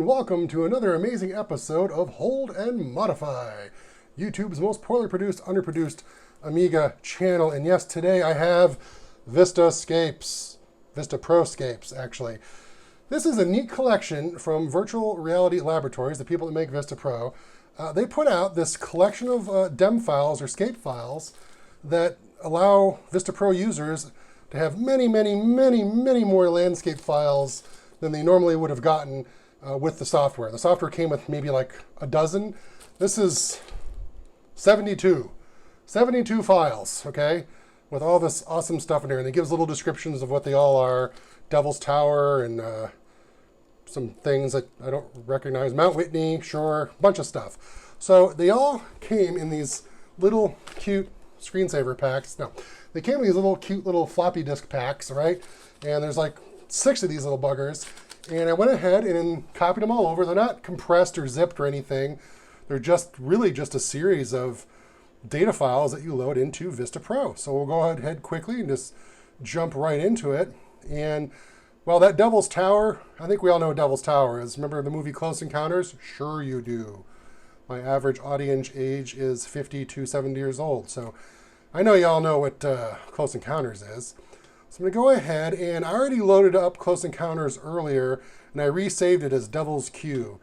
and welcome to another amazing episode of Hold and Modify, YouTube's most poorly produced, underproduced Amiga channel. And yes, today I have VistaPro scapes, actually. This is a neat collection from Virtual Reality Laboratories, the people that make VistaPro. They put out this collection of DEM files or scape files that allow VistaPro users to have many more landscape files than they normally would have gotten with the software. The software came with maybe like a dozen. This is 72 files, okay, with all this awesome stuff in there. And it gives little descriptions of what they all are. Devil's Tower and some things that I don't recognize. Mount Whitney, sure, bunch of stuff. So they all came in these little cute screensaver packs. No, they came in these little cute little floppy disk packs, right? And there's like 6 of these little buggers. And I went ahead and copied them all over. They're not compressed or zipped or anything. They're just really just a series of data files that you load into VistaPro. So we'll go ahead quickly and just jump right into it. And well, that Devil's Tower, I think we all know what Devil's Tower is. Remember the movie Close Encounters? Sure you do. My average audience age is 50 to 70 years old. So I know y'all know what Close Encounters is. So I'm going to go ahead, and I already loaded up Close Encounters earlier, and I resaved it as Devil's Q.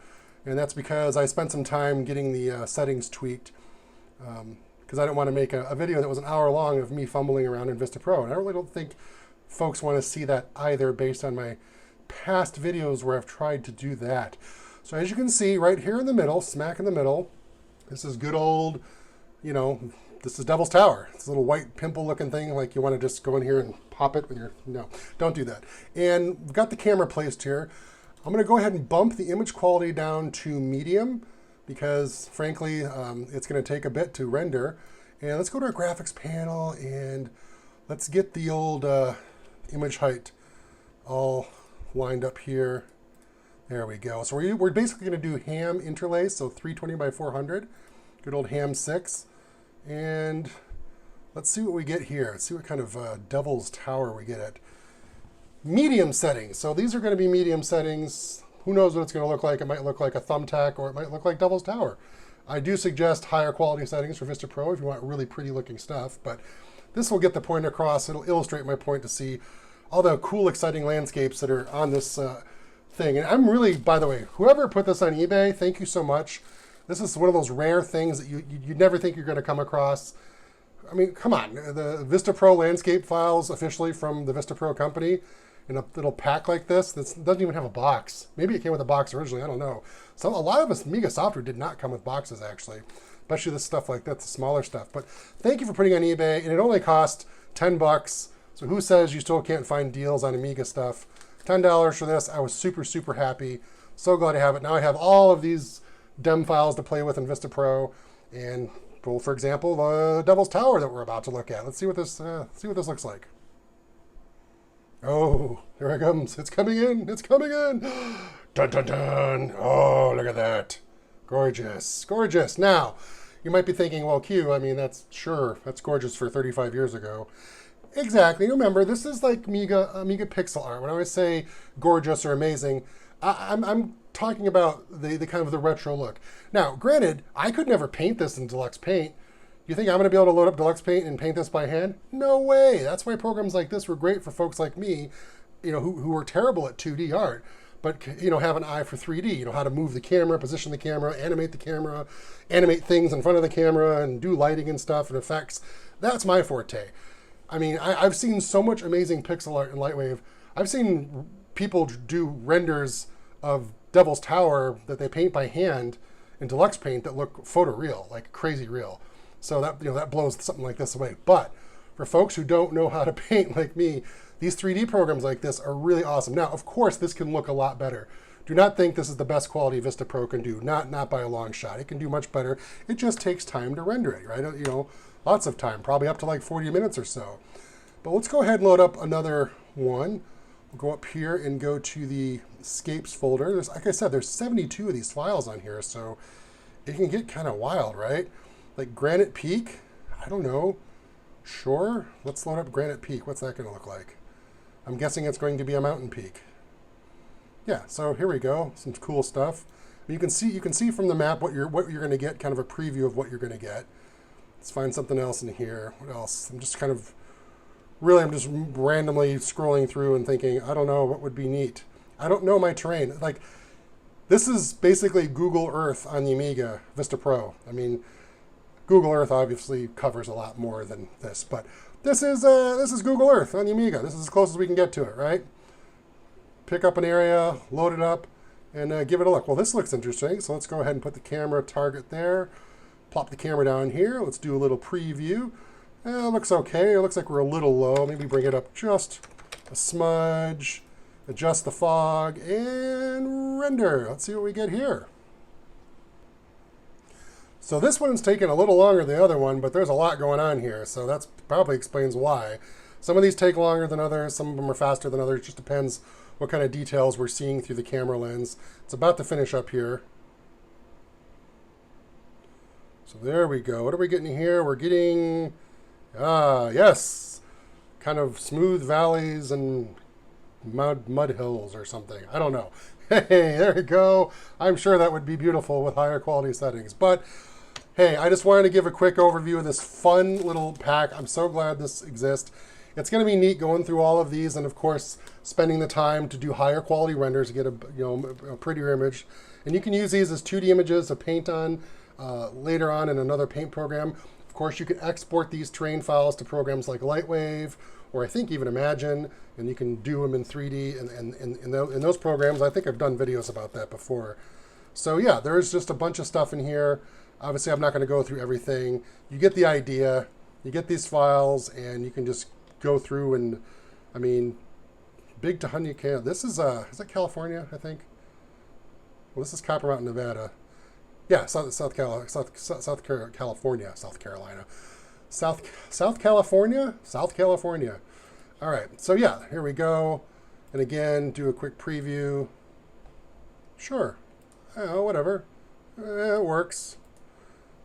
And that's because I spent some time getting the settings tweaked, because I didn't want to make a video that was an hour long of me fumbling around in VistaPro. And I really don't think folks want to see that either, based on my past videos where I've tried to do that. So as you can see, right here in the middle, smack in the middle, this is good old, you know, this is Devil's Tower. It's a little white pimple looking thing, like you want to just go in here and pop it with your, no, don't do that. And we've got the camera placed here. I'm going to go ahead and bump the image quality down to medium because frankly, it's going to take a bit to render. And let's go to our graphics panel and let's get the old image height all lined up here. There we go. So we're basically going to do ham interlace, so 320 by 400, good old ham 6. And let's see what we get here. Let's see what kind of Devil's Tower we get at medium settings. So these are going to be medium settings. Who knows what it's going to look like? It might look like a thumbtack, or it might look like Devil's Tower. I do suggest higher quality settings for VistaPro if you want really pretty looking stuff, but this will get the point across. It'll illustrate my point to see all the cool, exciting landscapes that are on this thing. And I'm really, by the way, whoever put this on eBay, thank you so much. This is one of those rare things that you never think you're going to come across. I mean, come on, the VistaPro landscape files officially from the VistaPro company in a little pack like this. This doesn't even have a box. Maybe it came with a box originally, I don't know. So a lot of us Amiga software did not come with boxes actually, especially this stuff like that, the smaller stuff. But thank you for putting on eBay, and it only cost 10 bucks. So who says you still can't find deals on Amiga stuff? $10 for this. I was super happy. So glad to have it. Now I have all of these DEM files to play with in VistaPro, and well, for example, the Devil's Tower that we're about to look at. Let's see what this looks like. Oh, here it comes. It's coming in. It's coming in. Dun dun dun. Oh, look at that. Gorgeous, gorgeous. Now, you might be thinking, well, Q, I mean, that's gorgeous for 35 years ago. Exactly. Remember, this is like Amiga pixel art. When I always say gorgeous or amazing, I'm talking about the kind of the retro look. Now, granted, I could never paint this in Deluxe Paint. You think I'm going to be able to load up Deluxe Paint and paint this by hand? No way. That's why programs like this were great for folks like me, you know, who were terrible at 2D art, but you know, have an eye for 3D. You know how to move the camera, position the camera, animate things in front of the camera, and do lighting and stuff and effects. That's my forte. I mean, I've seen so much amazing pixel art in Lightwave. I've seen people do renders of Devil's Tower that they paint by hand in Deluxe Paint that look photoreal, like crazy real. So that, you know, that blows something like this away. But for folks who don't know how to paint like me, these 3D programs like this are really awesome. Now, of course, this can look a lot better. Do not think this is the best quality VistaPro can do. Not by a long shot. It can do much better. It just takes time to render it, right? You know, lots of time, probably up to like 40 minutes or so. But let's go ahead and load up another one. We'll go up here and go to the Scapes folder. Like I said, there's 72 of these files on here, so it can get kind of wild, right? Like Granite Peak, I don't know. Sure, let's load up Granite Peak. What's that going to look like? I'm guessing it's going to be a mountain peak. yeah, so here we go, some cool stuff. You can see from the map what you're going to get, kind of a preview of what you're going to get. Let's find something else in here. What else? I'm just randomly scrolling through and thinking, I don't know what would be neat. I don't know my terrain. Like, this is basically Google Earth on the Amiga VistaPro. I mean, Google Earth obviously covers a lot more than this, but this is Google Earth on the Amiga. This is as close as we can get to it, right? Pick up an area, load it up, and give it a look. Well, this looks interesting, so let's go ahead and put the camera target there. Plop the camera down here. Let's do a little preview. It looks okay. It looks like we're a little low. Maybe bring it up just a smudge. Adjust the fog and render. Let's see what we get here. So this one's taking a little longer than the other one, but there's a lot going on here, so that probably explains why. Some of these take longer than others. Some of them are faster than others. It just depends what kind of details we're seeing through the camera lens. It's about to finish up here. So there we go. What are we getting here? We're getting, yes, kind of smooth valleys and mud hills or something. I don't know. Hey, there we go. I'm sure that would be beautiful with higher quality settings. But hey, I just wanted to give a quick overview of this fun little pack. I'm so glad this exists. It's going to be neat going through all of these and, of course, spending the time to do higher quality renders to get a prettier image. And you can use these as 2D images to paint on later on in another paint program. Of course, you can export these terrain files to programs like Lightwave, or I think even Imagine, and you can do them in 3D in those programs. I think I've done videos about that before. So yeah, there's just a bunch of stuff in here. Obviously, I'm not going to go through everything. You get the idea. You get these files, and you can just go through and, I mean, big to honey can. This is that California, I think? Well, this is Copper Mountain, Nevada. Yeah, South Carolina. South California. All right, so yeah, here we go. And again, do a quick preview. Sure, whatever, it works.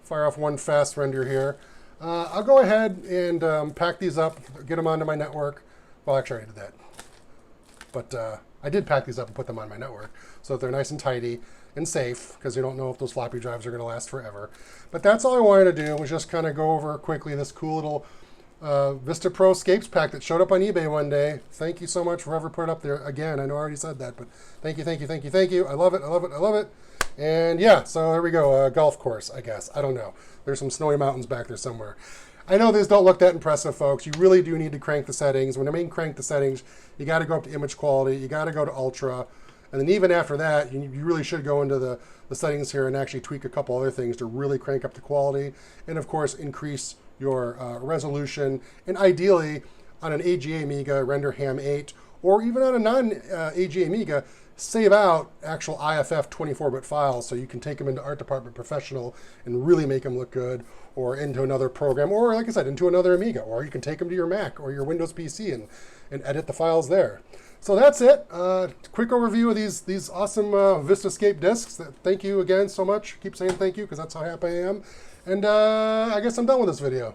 Fire off one fast render here. I'll go ahead and pack these up, get them onto my network. Well, actually, I already did that. But I did pack these up and put them on my network so that they're nice and tidy and safe, because you don't know if those floppy drives are going to last forever. But that's all I wanted to do, was just kind of go over quickly this cool little VistaPro Scapes pack that showed up on eBay one day. Thank you so much for whoever put it up there. Again, I know I already said that, but thank you. I love it. And yeah, so there we go. Golf course, I guess. I don't know. There's some snowy mountains back there somewhere. I know these don't look that impressive, folks. You really do need to crank the settings. When I mean crank the settings, you got to go up to image quality. You got to go to ultra. And then even after that, you really should go into the settings here and actually tweak a couple other things to really crank up the quality. And of course, increase your resolution. And ideally, on an AGA Amiga, render Ham 8, or even on a non-AGA Amiga, save out actual IFF 24-bit files so you can take them into Art Department Professional and really make them look good, or into another program, or like I said, into another Amiga, or you can take them to your Mac or your Windows PC and edit the files there. So that's it. Quick overview of these awesome VistaScape discs. Thank you again so much. Keep saying thank you because that's how happy I am. And I guess I'm done with this video.